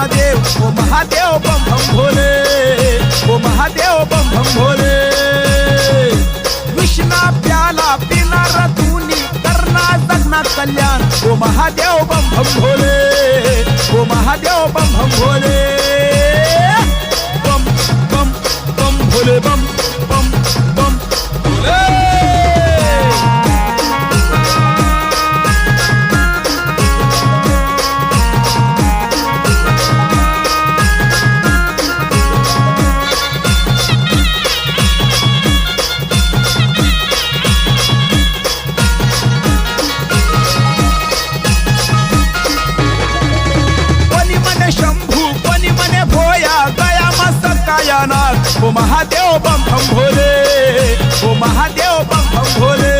महादेव ओ महादेव बम बम भोले ओ महादेव बम बम भोले विष्णा प्याला पिनार तुनी करना जगना कल्याण ओ महादेव बम बम भोले ओ महादेव बम बम भोले बम बम बम भोले बम बम बम भोले ओ महादेव बम बम भोले ओ महादेव बम बम भोले